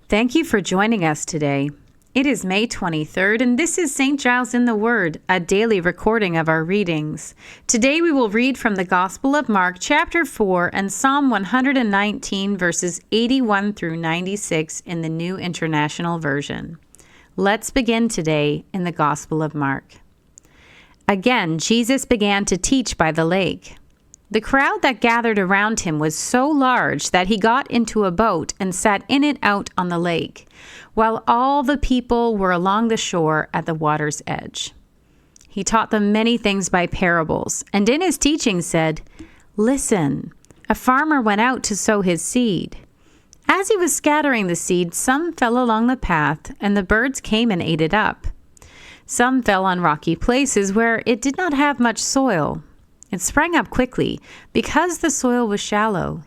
Thank you for joining us today. It is May 23rd, and this is St. Giles in the Word, a daily recording of our readings. Today we will read from the Gospel of Mark, chapter 4, and Psalm 119, verses 81 through 96 in the New International Version. Let's begin today in the Gospel of Mark. Again, Jesus began to teach by the lake. The crowd that gathered around him was so large that he got into a boat and sat in it out on the lake, while all the people were along the shore at the water's edge. He taught them many things by parables, and in his teaching said, "Listen, a farmer went out to sow his seed. As he was scattering the seed, some fell along the path, and the birds came and ate it up. Some fell on rocky places where it did not have much soil. It sprang up quickly because the soil was shallow.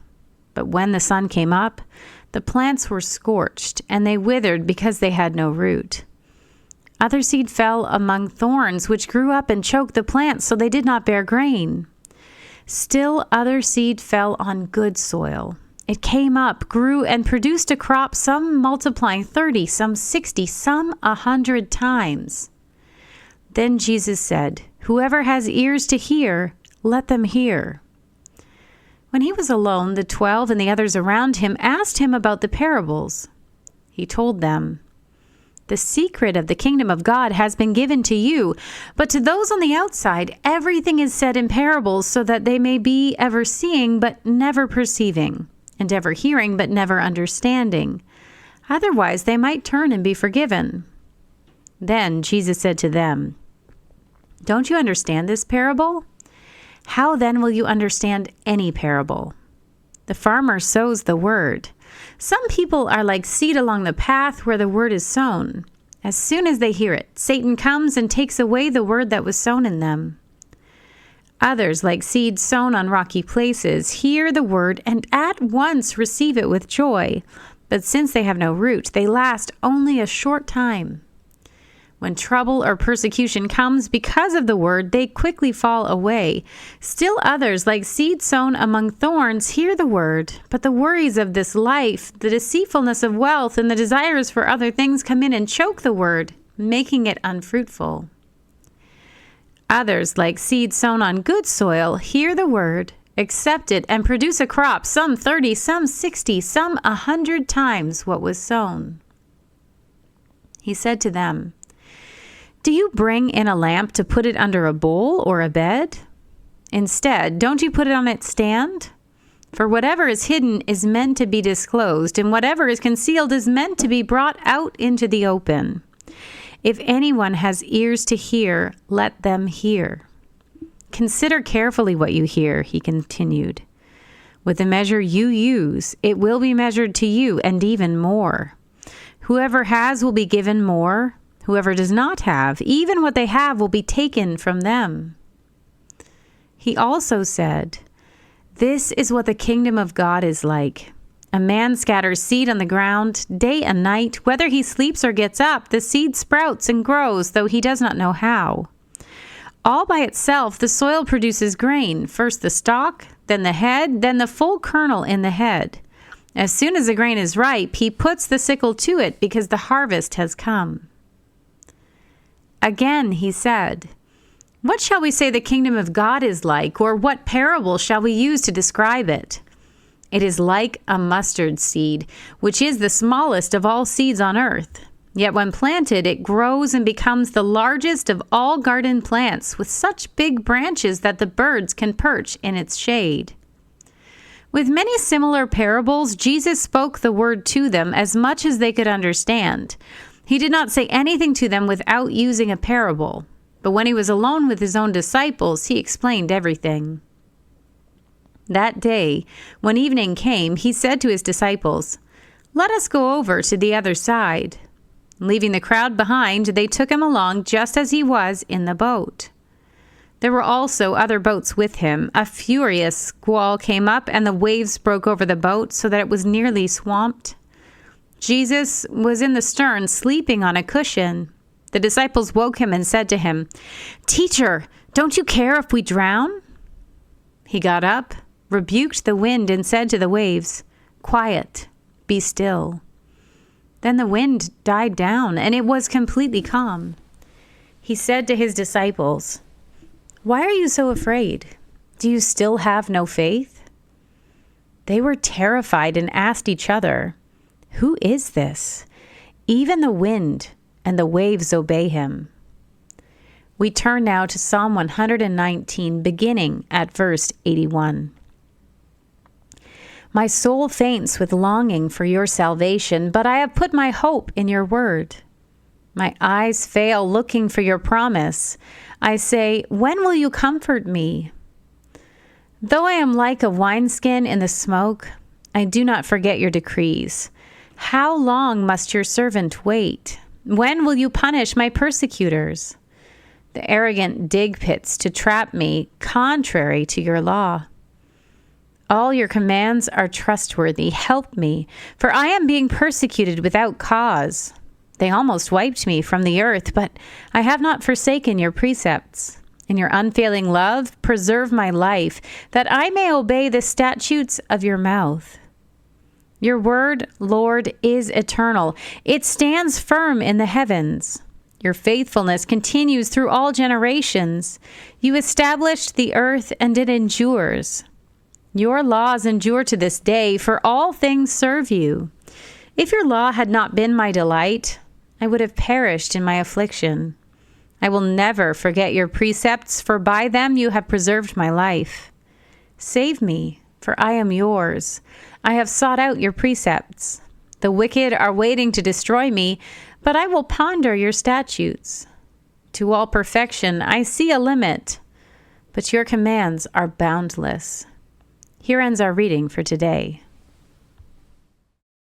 But when the sun came up, the plants were scorched, and they withered because they had no root. Other seed fell among thorns, which grew up and choked the plants, so they did not bear grain. Still other seed fell on good soil. It came up, grew, and produced a crop, some multiplying 30, some 60, some 100 times." Then Jesus said, "Whoever has ears to hear, let them hear." When he was alone, the 12 and the others around him asked him about the parables. He told them, "The secret of the kingdom of God has been given to you, but to those on the outside, everything is said in parables so that they may be ever seeing but never perceiving, and ever hearing but never understanding. Otherwise, they might turn and be forgiven." Then Jesus said to them, "Don't you understand this parable? How then will you understand any parable? The farmer sows the word. Some people are like seed along the path where the word is sown. As soon as they hear it, Satan comes and takes away the word that was sown in them. Others, like seed sown on rocky places, hear the word and at once receive it with joy. But since they have no root, they last only a short time. When trouble or persecution comes because of the word, they quickly fall away. Still others, like seed sown among thorns, hear the word, but the worries of this life, the deceitfulness of wealth, and the desires for other things come in and choke the word, making it unfruitful. Others, like seed sown on good soil, hear the word, accept it, and produce a crop, some 30, some 60, some 100 times what was sown." He said to them, "Do you bring in a lamp to put it under a bowl or a bed? Instead, don't you put it on its stand? For whatever is hidden is meant to be disclosed, and whatever is concealed is meant to be brought out into the open. If anyone has ears to hear, let them hear. Consider carefully what you hear," he continued. "With the measure you use, it will be measured to you, and even more. Whoever has will be given more. Whoever does not have, even what they have will be taken from them." He also said, "This is what the kingdom of God is like. A man scatters seed on the ground day and night. Whether he sleeps or gets up, the seed sprouts and grows, though he does not know how. All by itself, the soil produces grain, first the stalk, then the head, then the full kernel in the head. As soon as the grain is ripe, he puts the sickle to it because the harvest has come." Again he said, "What shall we say the kingdom of God is like, or what parable shall we use to describe it? It is like a mustard seed, which is the smallest of all seeds on earth. Yet when planted, it grows and becomes the largest of all garden plants, with such big branches that the birds can perch in its shade." With many similar parables, Jesus spoke the word to them as much as they could understand. He did not say anything to them without using a parable, but when he was alone with his own disciples, he explained everything. That day, when evening came, he said to his disciples, "Let us go over to the other side." Leaving the crowd behind, they took him along just as he was in the boat. There were also other boats with him. A furious squall came up, and the waves broke over the boat so that it was nearly swamped. Jesus was in the stern, sleeping on a cushion. The disciples woke him and said to him, "Teacher, don't you care if we drown?" He got up, rebuked the wind, and said to the waves, "Quiet, be still." Then the wind died down, and it was completely calm. He said to his disciples, "Why are you so afraid? Do you still have no faith?" They were terrified and asked each other, "Who is this? Even the wind and the waves obey him." We turn now to Psalm 119, beginning at verse 81. My soul faints with longing for your salvation, but I have put my hope in your word. My eyes fail looking for your promise. I say, when will you comfort me? Though I am like a wineskin in the smoke, I do not forget your decrees. How long must your servant wait? When will you punish my persecutors? The arrogant dig pits to trap me, contrary to your law. All your commands are trustworthy. Help me, for I am being persecuted without cause. They almost wiped me from the earth, but I have not forsaken your precepts. In your unfailing love, preserve my life, that I may obey the statutes of your mouth. Your word, Lord, is eternal. It stands firm in the heavens. Your faithfulness continues through all generations. You established the earth, and it endures. Your laws endure to this day, for all things serve you. If your law had not been my delight, I would have perished in my affliction. I will never forget your precepts, for by them you have preserved my life. Save me, for I am yours. I have sought out your precepts. The wicked are waiting to destroy me, but I will ponder your statutes. To all perfection I see a limit, but your commands are boundless. Here ends our reading for today.